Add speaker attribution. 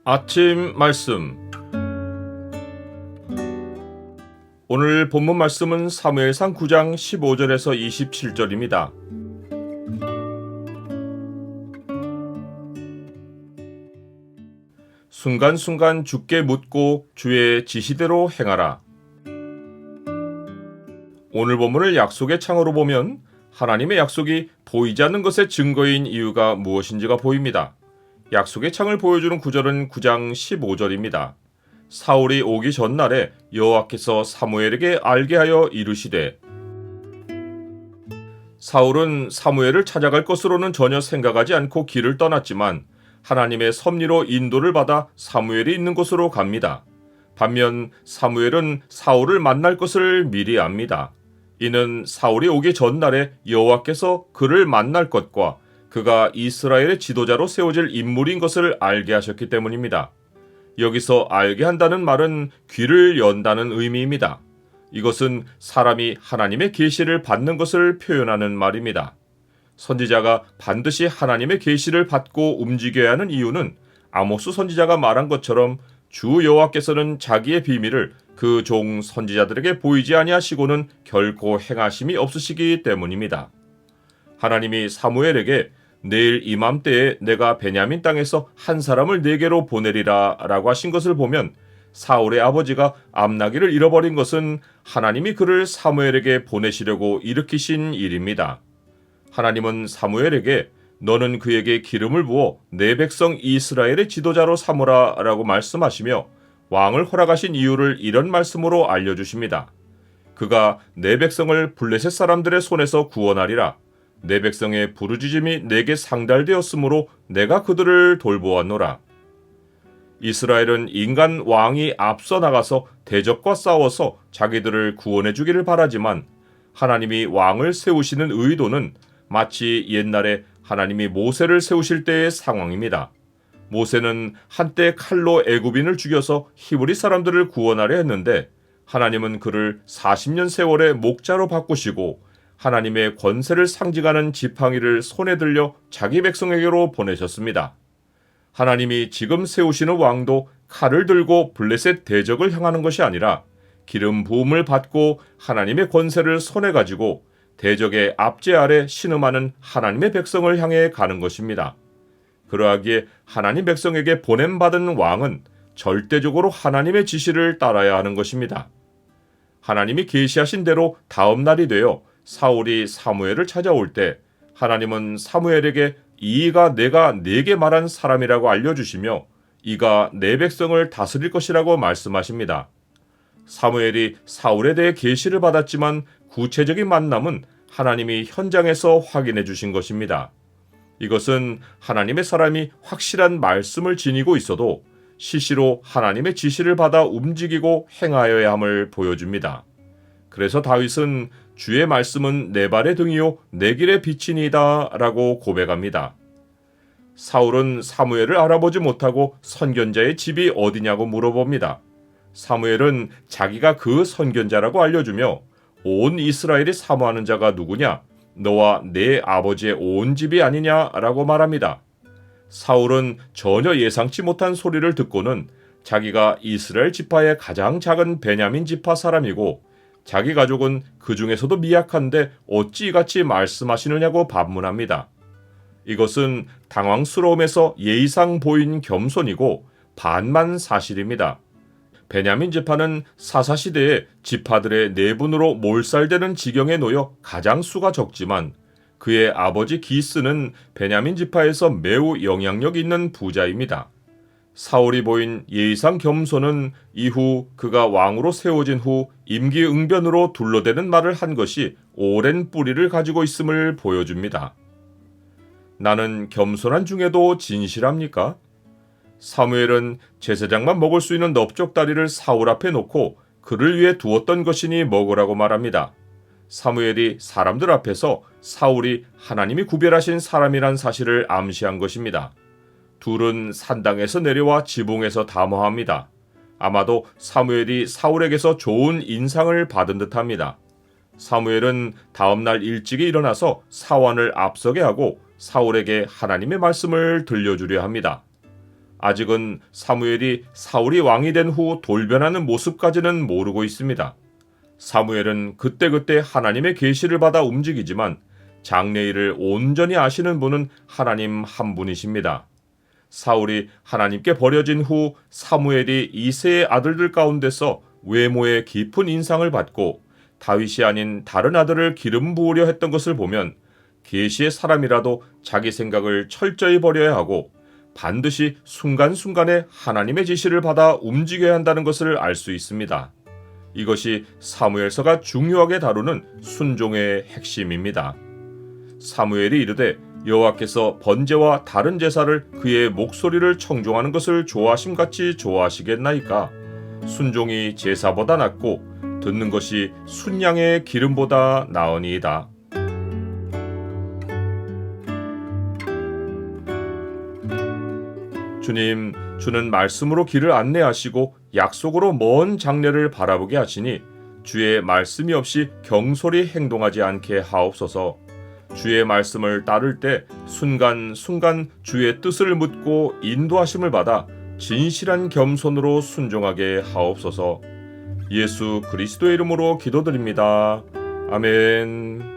Speaker 1: 아침 말씀. 오늘 본문 말씀은 사무엘상 9장 15절에서 27절입니다. 순간순간 주께 묻고 주의 지시대로 행하라. 오늘 본문을 약속의 창으로 보면 하나님의 약속이 보이지 않는 것의 증거인 이유가 무엇인지가 보입니다. 약속의 창을 보여주는 구절은 9장 15절입니다. 사울이 오기 전날에 여호와께서 사무엘에게 알게 하여 이르시되. 사울은 사무엘을 찾아갈 것으로는 전혀 생각하지 않고 길을 떠났지만 하나님의 섭리로 인도를 받아 사무엘이 있는 곳으로 갑니다. 반면 사무엘은 사울을 만날 것을 미리 압니다. 이는 사울이 오기 전날에 여호와께서 그를 만날 것과 그가 이스라엘의 지도자로 세워질 인물인 것을 알게 하셨기 때문입니다. 여기서 알게 한다는 말은 귀를 연다는 의미입니다. 이것은 사람이 하나님의 계시를 받는 것을 표현하는 말입니다. 선지자가 반드시 하나님의 계시를 받고 움직여야 하는 이유는 아모스 선지자가 말한 것처럼 주 여호와께서는 자기의 비밀을 그 종 선지자들에게 보이지 아니하시고는 결코 행하심이 없으시기 때문입니다. 하나님이 사무엘에게 내일 이맘때에 내가 베냐민 땅에서 한 사람을 네게로 보내리라 라고 하신 것을 보면 사울의 아버지가 암나기를 잃어버린 것은 하나님이 그를 사무엘에게 보내시려고 일으키신 일입니다. 하나님은 사무엘에게 너는 그에게 기름을 부어 내 백성 이스라엘의 지도자로 삼으라 라고 말씀하시며 왕을 허락하신 이유를 이런 말씀으로 알려주십니다. 그가 내 백성을 블레셋 사람들의 손에서 구원하리라. 내 백성의 부르짖음이 내게 상달되었으므로 내가 그들을 돌보았노라. 이스라엘은 인간 왕이 앞서 나가서 대적과 싸워서 자기들을 구원해 주기를 바라지만 하나님이 왕을 세우시는 의도는 마치 옛날에 하나님이 모세를 세우실 때의 상황입니다. 모세는 한때 칼로 애굽인을 죽여서 히브리 사람들을 구원하려 했는데 하나님은 그를 40년 세월의 목자로 바꾸시고 하나님의 권세를 상징하는 지팡이를 손에 들려 자기 백성에게로 보내셨습니다. 하나님이 지금 세우시는 왕도 칼을 들고 블레셋 대적을 향하는 것이 아니라 기름 부음을 받고 하나님의 권세를 손에 가지고 대적의 압제 아래 신음하는 하나님의 백성을 향해 가는 것입니다. 그러하기에 하나님 백성에게 보냄받은 왕은 절대적으로 하나님의 지시를 따라야 하는 것입니다. 하나님이 계시하신 대로 다음 날이 되어 사울이 사무엘을 찾아올 때 하나님은 사무엘에게 이가 내가 네게 말한 사람이라고 알려주시며 이가 내 백성을 다스릴 것이라고 말씀하십니다. 사무엘이 사울에 대해 계시를 받았지만 구체적인 만남은 하나님이 현장에서 확인해 주신 것입니다. 이것은 하나님의 사람이 확실한 말씀을 지니고 있어도 시시로 하나님의 지시를 받아 움직이고 행하여야 함을 보여줍니다. 그래서 다윗은 주의 말씀은 내 발의 등이요 내 길의 빛이니이다 라고 고백합니다. 사울은 사무엘을 알아보지 못하고 선견자의 집이 어디냐고 물어봅니다. 사무엘은 자기가 그 선견자라고 알려주며 온 이스라엘이 사모하는 자가 누구냐? 너와 내 아버지의 온 집이 아니냐라고 말합니다. 사울은 전혀 예상치 못한 소리를 듣고는 자기가 이스라엘 지파의 가장 작은 베냐민 지파 사람이고 자기 가족은 그 중에서도 미약한데 어찌 이같이 말씀하시느냐고 반문합니다. 이것은 당황스러움에서 예의상 보인 겸손이고 반만 사실입니다. 베냐민 지파는 사사시대에 지파들의 내분으로 몰살되는 지경에 놓여 가장 수가 적지만 그의 아버지 기스는 베냐민 지파에서 매우 영향력 있는 부자입니다. 사울이 보인 예의상 겸손은 이후 그가 왕으로 세워진 후 임기응변으로 둘러대는 말을 한 것이 오랜 뿌리를 가지고 있음을 보여줍니다. 나는 겸손한 중에도 진실합니까? 사무엘은 제사장만 먹을 수 있는 넓적다리를 사울 앞에 놓고 그를 위해 두었던 것이니 먹으라고 말합니다. 사무엘이 사람들 앞에서 사울이 하나님이 구별하신 사람이란 사실을 암시한 것입니다. 둘은 산당에서 내려와 지붕에서 담화합니다. 아마도 사무엘이 사울에게서 좋은 인상을 받은 듯합니다. 사무엘은 다음날 일찍이 일어나서 사환을 앞서게 하고 사울에게 하나님의 말씀을 들려주려 합니다. 아직은 사무엘이 사울이 왕이 된 후 돌변하는 모습까지는 모르고 있습니다. 사무엘은 그때그때 하나님의 계시를 받아 움직이지만 장래일을 온전히 아시는 분은 하나님 한 분이십니다. 사울이 하나님께 버려진 후 사무엘이 이새의 아들들 가운데서 외모에 깊은 인상을 받고 다윗이 아닌 다른 아들을 기름 부으려 했던 것을 보면 계시의 사람이라도 자기 생각을 철저히 버려야 하고 반드시 순간순간에 하나님의 지시를 받아 움직여야 한다는 것을 알 수 있습니다. 이것이 사무엘서가 중요하게 다루는 순종의 핵심입니다. 사무엘이 이르되 여호와께서 번제와 다른 제사를 그의 목소리를 청종하는 것을 좋아하심같이 좋아하시겠나이까? 순종이 제사보다 낫고 듣는 것이 순양의 기름보다 나으니이다. 주님, 주는 말씀으로 길을 안내하시고 약속으로 먼 장래를 바라보게 하시니 주의 말씀이 없이 경솔히 행동하지 않게 하옵소서. 주의 말씀을 따를 때 순간순간 주의 뜻을 묻고 인도하심을 받아 진실한 겸손으로 순종하게 하옵소서. 예수 그리스도의 이름으로 기도드립니다. 아멘.